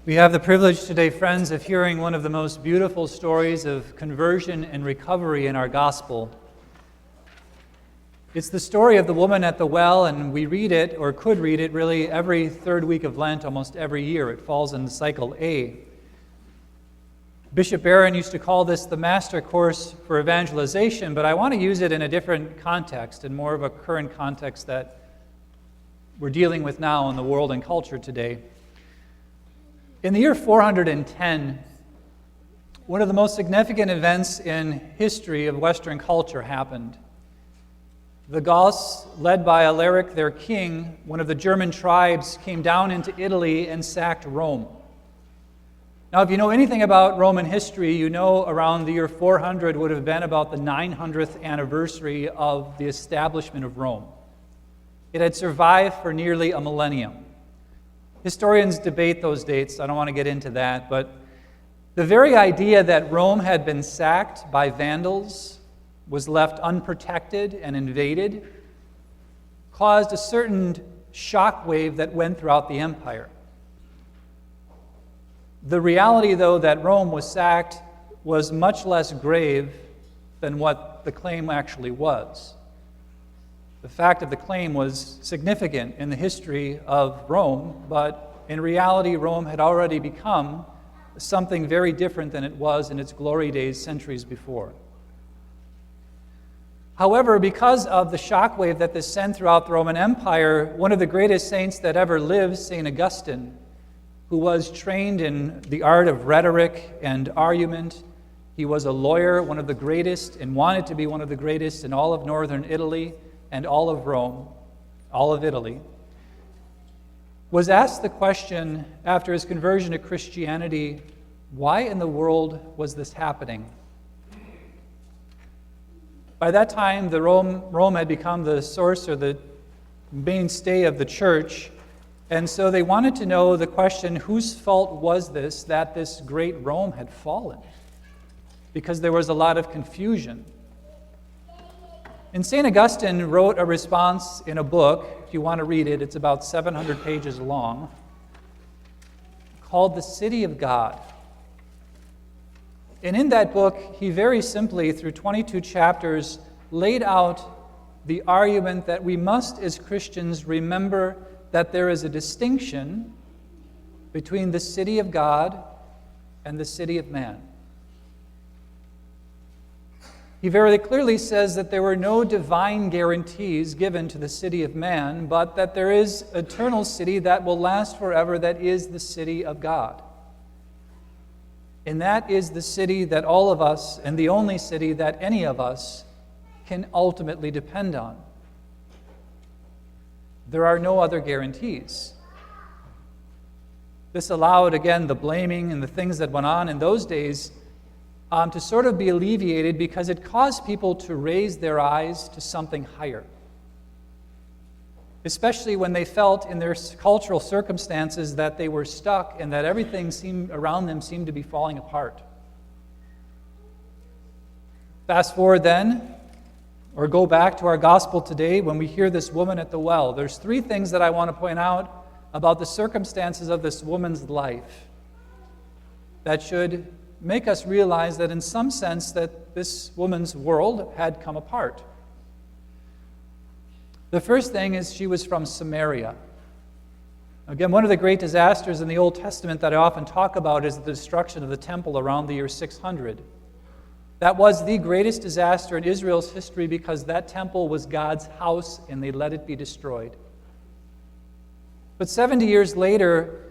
We have the privilege today, friends, of hearing one of the most beautiful stories of conversion and recovery in our gospel. It's the story of the woman at the well, and we read it, or could read it, really every third week of Lent, almost every year. It falls in cycle A. Bishop Barron used to call this the master course for evangelization, but I want to use it in a different context, in more of a current context that we're dealing with now in the world and culture today. In the year 410, one of the most significant events in history of Western culture happened. The Goths, led by Alaric, their king, one of the German tribes, came down into Italy and sacked Rome. Now, if you know anything about Roman history, you know around the year 400 would have been about the 900th anniversary of the establishment of Rome. It had survived for nearly a millennium. Historians debate those dates. I don't want to get into that, but the very idea that Rome had been sacked by Vandals, was left unprotected and invaded, caused a certain shockwave that went throughout the empire. The reality, though, that Rome was sacked was much less grave than what the claim actually was. The fact of the claim was significant in the history of Rome, but in reality, Rome had already become something very different than it was in its glory days centuries before. However, because of the shockwave that this sent throughout the Roman Empire, one of the greatest saints that ever lived, St. Augustine, who was trained in the art of rhetoric and argument, he was a lawyer, one of the greatest, and wanted to be one of the greatest in all of northern Italy and all of Rome, all of Italy, was asked the question after his conversion to Christianity, why in the world was this happening? By that time, Rome had become the source or the mainstay of the church, and so they wanted to know the question, whose fault was this that this great Rome had fallen? Because there was a lot of confusion. And St. Augustine wrote a response in a book, if you want to read it, it's about 700 pages long, called The City of God. And in that book, he very simply, through 22 chapters, laid out the argument that we must, as Christians, remember that there is a distinction between the city of God and the city of man. He very clearly says that there were no divine guarantees given to the city of man, but that there is an eternal city that will last forever, that is the city of God. And that is the city that all of us, and the only city that any of us, can ultimately depend on. There are no other guarantees. This allowed, again, the blaming and the things that went on in those days to sort of be alleviated, because it caused people to raise their eyes to something higher, especially when they felt in their cultural circumstances that they were stuck and that everything around them seemed to be falling apart. Fast forward then, or go back to our gospel today when we hear this woman at the well. There's three things that I want to point out about the circumstances of this woman's life that should make us realize that in some sense that this woman's world had come apart. The first thing is she was from Samaria. Again, one of the great disasters in the Old Testament that I often talk about is the destruction of the temple around the year 600. That was the greatest disaster in Israel's history because that temple was God's house and they let it be destroyed. But 70 years later,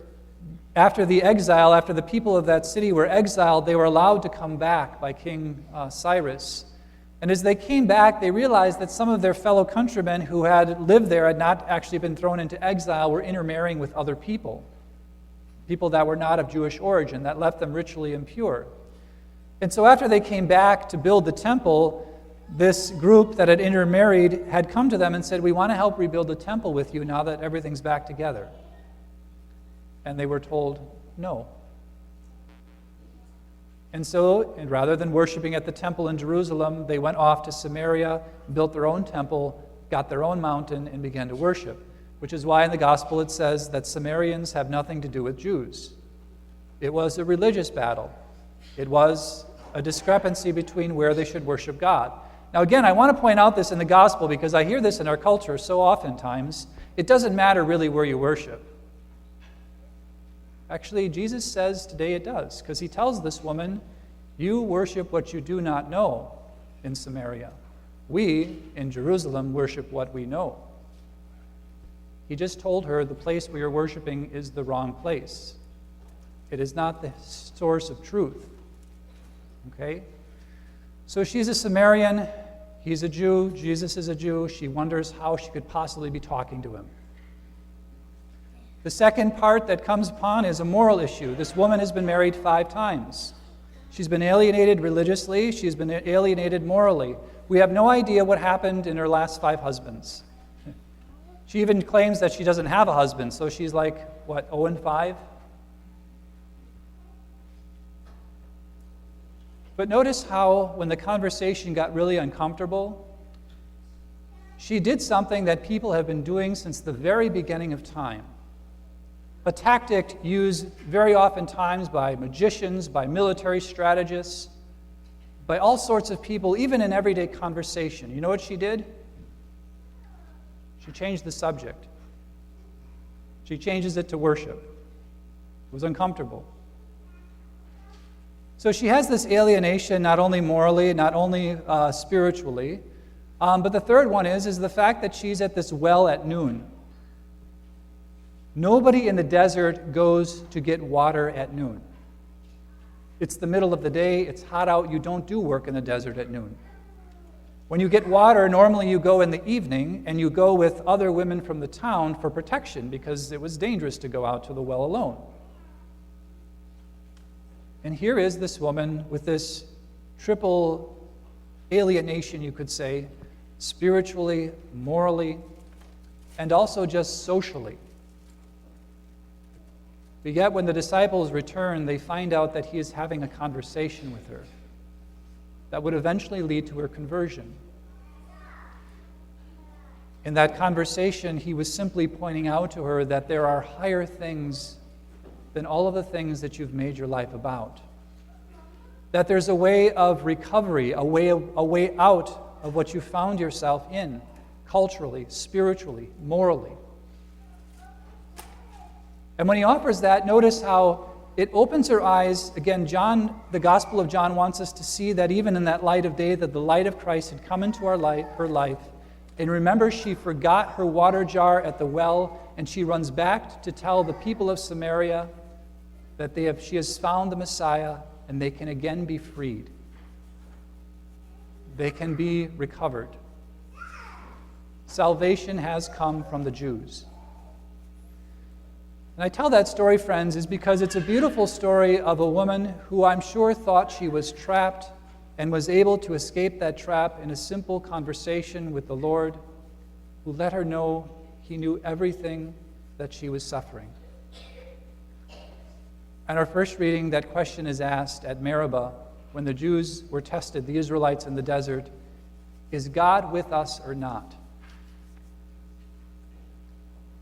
after the people of that city were exiled, they were allowed to come back by King Cyrus. And as they came back, they realized that some of their fellow countrymen who had lived there, had not actually been thrown into exile, were intermarrying with other people that were not of Jewish origin, that left them ritually impure. And so after they came back to build the temple, this group that had intermarried had come to them and said, we want to help rebuild the temple with you now that everything's back together. And they were told no. And so, rather than worshiping at the temple in Jerusalem, they went off to Samaria, built their own temple, got their own mountain, and began to worship, which is why in the gospel it says that Samaritans have nothing to do with Jews. It was a religious battle. It was a discrepancy between where they should worship God. Now again, I want to point out this in the gospel because I hear this in our culture so oftentimes. It doesn't matter really where you worship. Actually, Jesus says today it does, because he tells this woman, you worship what you do not know in Samaria. We, in Jerusalem, worship what we know. He just told her the place where you're worshiping is the wrong place. It is not the source of truth. Okay? So she's a Samaritan. He's a Jew. Jesus is a Jew. She wonders how she could possibly be talking to him. The second part that comes upon is a moral issue. This woman has been married 5 times. She's been alienated religiously. She's been alienated morally. We have no idea what happened in her last 5 husbands. She even claims that she doesn't have a husband, so she's like, 0 and 5? But notice how, when the conversation got really uncomfortable, she did something that people have been doing since the very beginning of time. A tactic used very often times by magicians, by military strategists, by all sorts of people, even in everyday conversation. You know what she did? She changed the subject. She changes it to worship. It was uncomfortable. So she has this alienation, not only morally, not only spiritually, but the third one is the fact that she's at this well at noon. Nobody in the desert goes to get water at noon. It's the middle of the day, it's hot out, you don't do work in the desert at noon. When you get water, normally you go in the evening, and you go with other women from the town for protection because it was dangerous to go out to the well alone. And here is this woman with this triple alienation, you could say, spiritually, morally, and also just socially. But yet when the disciples return, they find out that he is having a conversation with her that would eventually lead to her conversion. In that conversation, he was simply pointing out to her that there are higher things than all of the things that you've made your life about. That there's a way of recovery, a way out of what you found yourself in, culturally, spiritually, morally. And when he offers that, notice how it opens her eyes. Again, John, the Gospel of John wants us to see that even in that light of day, that the light of Christ had come into her life. And remember, she forgot her water jar at the well, and she runs back to tell the people of Samaria that she has found the Messiah, and they can again be freed. They can be recovered. Salvation has come from the Jews. And I tell that story, friends, is because it's a beautiful story of a woman who I'm sure thought she was trapped and was able to escape that trap in a simple conversation with the Lord, who let her know he knew everything that she was suffering. In our first reading, that question is asked at Meribah when the Jews were tested, the Israelites in the desert, is God with us or not?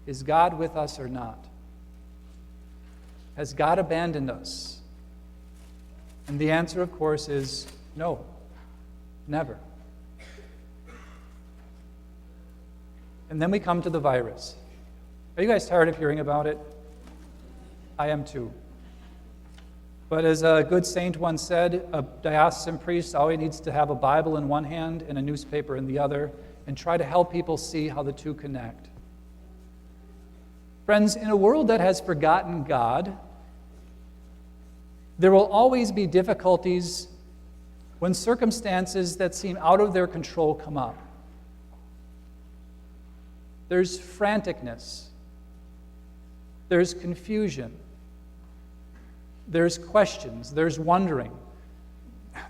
Is God with us or not? Has God abandoned us? And the answer, of course, is no, never. And then we come to the virus. Are you guys tired of hearing about it? I am too. But as a good saint once said, a diocesan priest always needs to have a Bible in one hand and a newspaper in the other and try to help people see how the two connect. Friends, in a world that has forgotten God, there will always be difficulties when circumstances that seem out of their control come up. There's franticness. There's confusion. There's questions. There's wondering.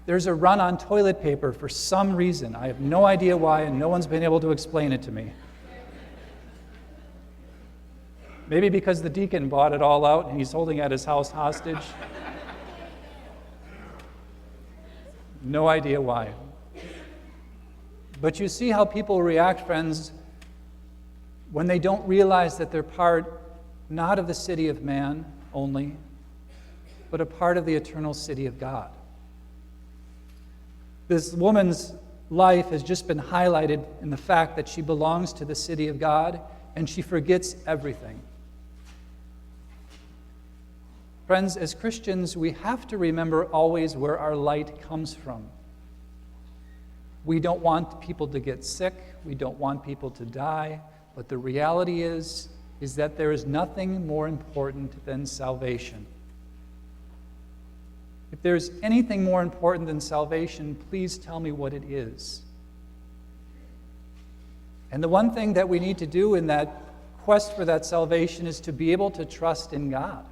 There's a run on toilet paper for some reason. I have no idea why, and no one's been able to explain it to me. Maybe because the deacon bought it all out and he's holding at his house hostage. No idea why. But you see how people react, friends, when they don't realize that they're part not of the city of man only, but a part of the eternal city of God. This woman's life has just been highlighted in the fact that she belongs to the city of God and she forgets everything. Friends, as Christians, we have to remember always where our light comes from. We don't want people to get sick. We don't want people to die. But the reality is that there is nothing more important than salvation. If there's anything more important than salvation, please tell me what it is. And the one thing that we need to do in that quest for that salvation is to be able to trust in God.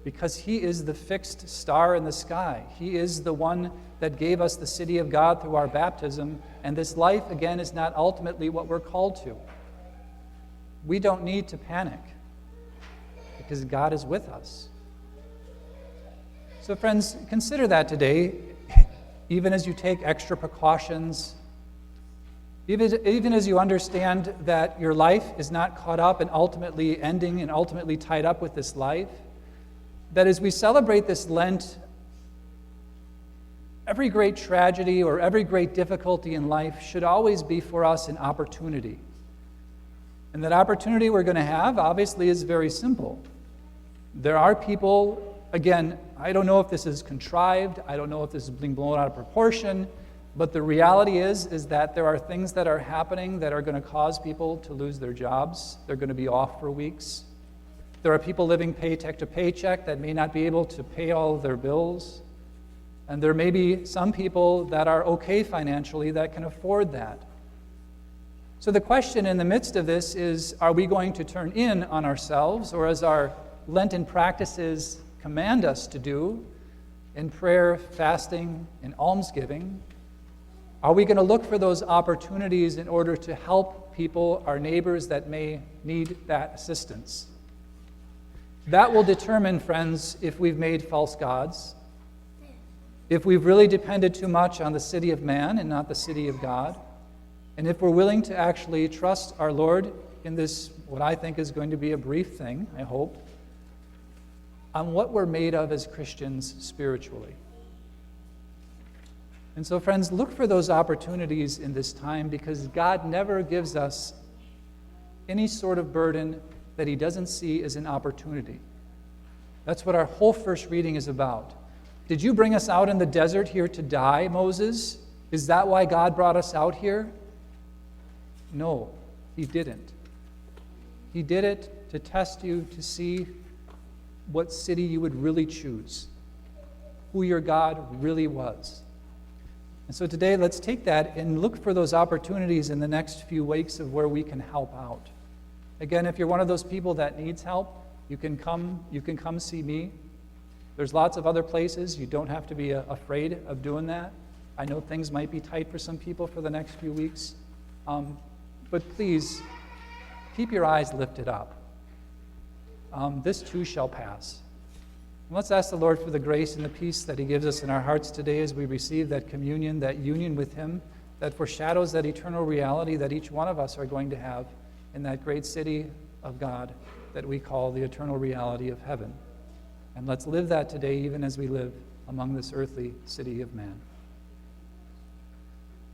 Because He is the fixed star in the sky. He is the one that gave us the city of God through our baptism. And this life, again, is not ultimately what we're called to. We don't need to panic because God is with us. So friends, consider that today, even as you take extra precautions, even as you understand that your life is not caught up and ultimately ending and ultimately tied up with this life, that as we celebrate this Lent, every great tragedy or every great difficulty in life should always be for us an opportunity. And that opportunity we're going to have, obviously, is very simple. There are people, again, I don't know if this is contrived, I don't know if this is being blown out of proportion, but the reality is that there are things that are happening that are going to cause people to lose their jobs. They're going to be off for weeks. There are people living paycheck to paycheck that may not be able to pay all of their bills. And there may be some people that are okay financially that can afford that. So the question in the midst of this is, are we going to turn in on ourselves, or as our Lenten practices command us to do, in prayer, fasting, and almsgiving, are we going to look for those opportunities in order to help people, our neighbors that may need that assistance? That will determine, friends, if we've made false gods, if we've really depended too much on the city of man and not the city of God, and if we're willing to actually trust our Lord in this, what I think is going to be a brief thing, I hope, on what we're made of as Christians spiritually. And so, friends, look for those opportunities in this time, because God never gives us any sort of burden that He doesn't see as an opportunity. That's what our whole first reading is about. Did you bring us out in the desert here to die, Moses? Is that why God brought us out here? No, He didn't. He did it to test you, to see what city you would really choose, who your God really was. And so today, let's take that and look for those opportunities in the next few weeks of where we can help out. Again, if you're one of those people that needs help, you can come see me. There's lots of other places. You don't have to be afraid of doing that. I know things might be tight for some people for the next few weeks. But please, keep your eyes lifted up. This too shall pass. And let's ask the Lord for the grace and the peace that He gives us in our hearts today as we receive that communion, that union with Him, that foreshadows that eternal reality that each one of us are going to have in that great city of God that we call the eternal reality of heaven. And let's live that today, even as we live among this earthly city of man.